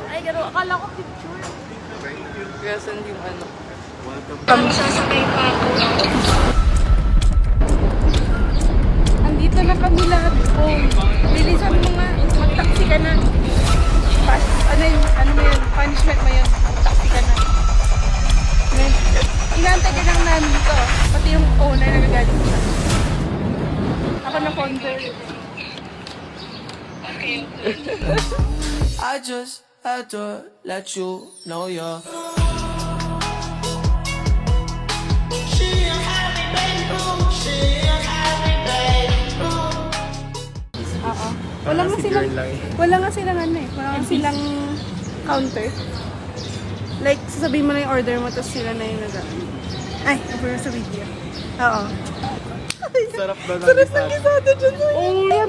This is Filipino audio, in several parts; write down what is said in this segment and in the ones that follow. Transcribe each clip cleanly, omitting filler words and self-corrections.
Ay, gano'n. Akala ko picture. Kaya saan yung ano? Sasakay pa ako. Andito na kami lahat po. Bilisan mo nga. Mag-taxi ka na. Ano mo yun? Punishment mo yun. Mag-taxi ka na. Inaantay ka lang namin dito. Pati yung owner na nagaling siya. Ako na founder. I just had to let you know you're Oo. Wala nga silang, wala nga silang ano eh. Wala nga silang counter. Like, sasabihin mo na yung order mo, tapos sila na yung ay, over sa video. Oo. Sarap ba ng Sarap ng gisado dyan. Yeah,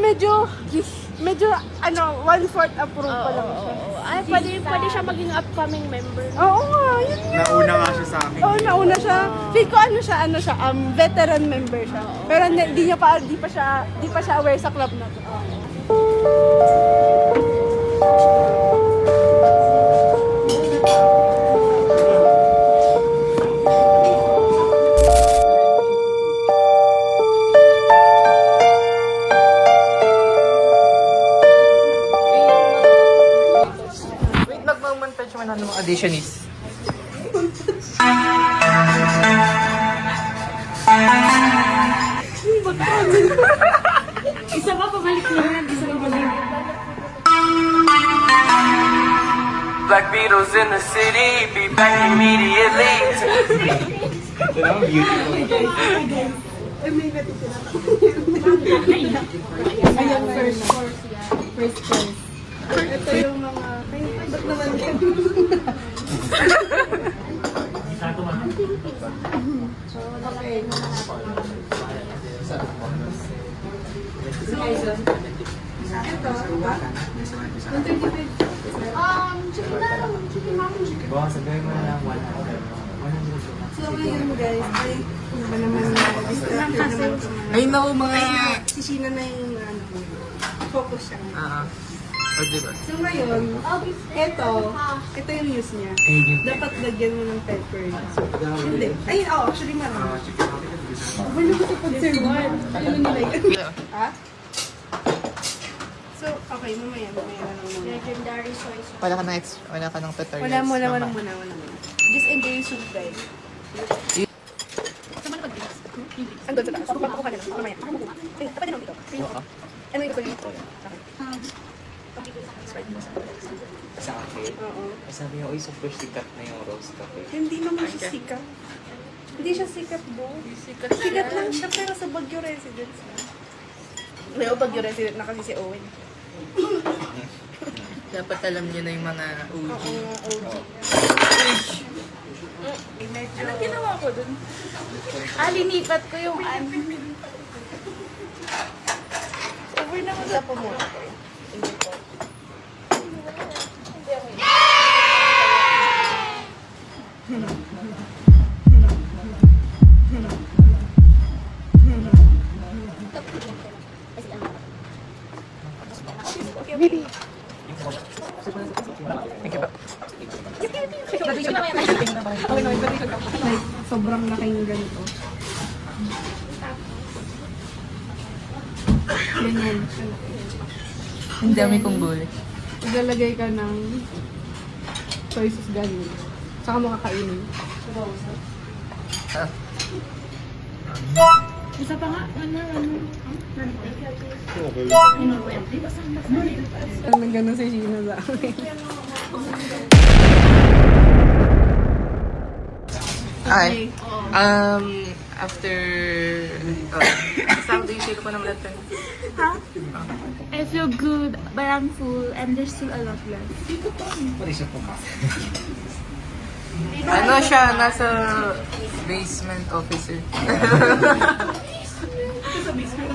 medyo, ano, 1/4 approve pa lang siya. Ay, pwede siya maging upcoming member. Oo nga, yun nga. Nauna nga siya sa akin. Oo, nauna siya. Feel ko ano siya, veteran member siya. Pero di pa siya aware sa club na to. Wait, nagmamontage mo na ng mga auditionist. Isa pa, pabalik na yan. Isa pa pabalik. Black Beatles in the city, be back immediately. Ito naman, beautiful. Ayan, first course. Ito yung mga, ba't naman yan? Okay. Ito, ba? Baka sabihin mo na lang 100. So, ngayon guys, ay, ano ba naman distraction naman ito. Ay, naku mga... Si Sheena na yung focus siya. O, diba? So ngayon, ito yung news niya. Dapat lagyan mo ng pepper. So, hindi. Ay, actually marami. Wala ko sa pag-serve. Ano nila yun? Ha? So, okay, mamaya na lang muna. Legendary soy sauce. Wala ka ng tutorials. Wala muna. Just enjoy yung soup guys. Ang doon sa taas. Ako ka na lang. Mamaya. Ay, dapat din ako dito. Ano yung ito? Sa akin? Oo. Sabi niya, uy, super sikat na yung roast cafe. Hindi naman siya sikat. Hindi siya sikat, Bo. Sikat lang siya, pero sa Baguio residence na. May Baguio resident na kasi si Owen. Dapat alam niyo na yung mga OG. OG. Anong ginawa ko dun? Linipat ko yung Over na ko sa pumunta. Hindi ko. Thank you ba? Sobrang laking ganito. Ganyan. Ang dami kong gulay. Maglalagay ka ng soy sauce ganyan. Saka mo kakainin. Isa pa nga, ano. Parang gano'n si Sheena sa akin. Ay, after... Basta do you say ko pa naman natin? I feel good, but I'm full, and there's still a lot left. Ano siya? Nasa basement officer.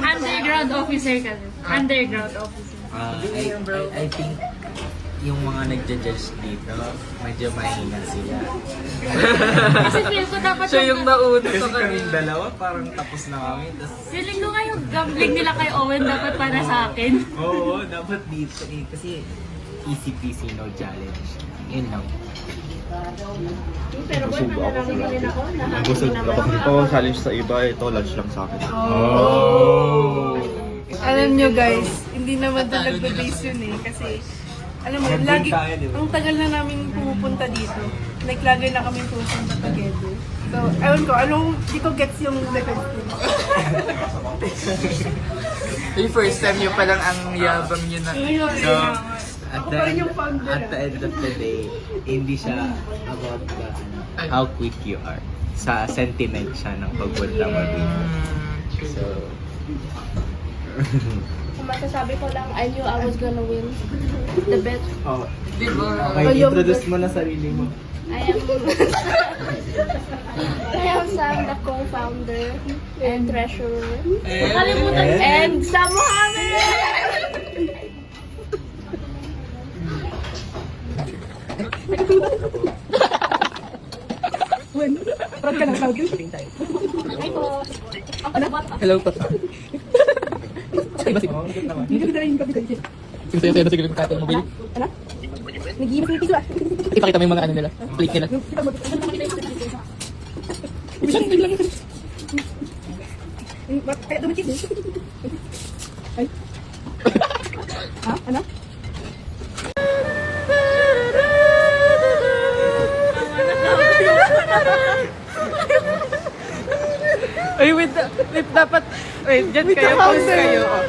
Underground officer kasi. Underground officer. I think yung mga nagja-judge dito, medyo mahina sila. Kasi feel ko dapat Siya yung nauna Kasi sa kaming kanila. dalawa, parang tapos na kami. Tapos, feeling ko nga yung gambling nila kay Owen dapat para sa akin. oo, dapat dito eh. Kasi easy peasy, no challenge. Yun lang. Busog ako. Ito challenge sa iba, ito lunch lang sa akin. Alam nyo guys, hindi naman doon nagbe-base yun eh. Kasi, alam mo, Nandun lagi, tayo, di ba? ang tagal na namin pumupunta dito. Like, lagi na kami pupunta together. So, ewan ko, di ko gets yung defense team. Yung first time nyo palang ang yabang nyo na. So, at Ako the, pa rin end, yung founder, at the end of the day, hindi siya about the, how quick you are. Sa sentiment siya ng pagpunta mo dito. So, Kung masasabi ko lang, I knew I was gonna win the bet. oh, Di ba? okay, introduce mo na sarili mo. I am Sam, the co-founder and treasurer. Nakalimutan ko. And Sam Mohammed! Proud ka ng proud yun. Hello po. Hindi ka rin yung kapitalism. Sige, sige, kata mo, Billy. Ano? Nag-iimas yung piso ah. Ipakita mo yung mga ano nila, plate nila. Kaya dumating din. Ay. Ha? Ano? Ay, wait, dapat, wait, dyan kayo, pause kayo. Oh.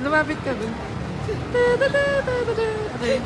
Lumapit ka dun. Okay.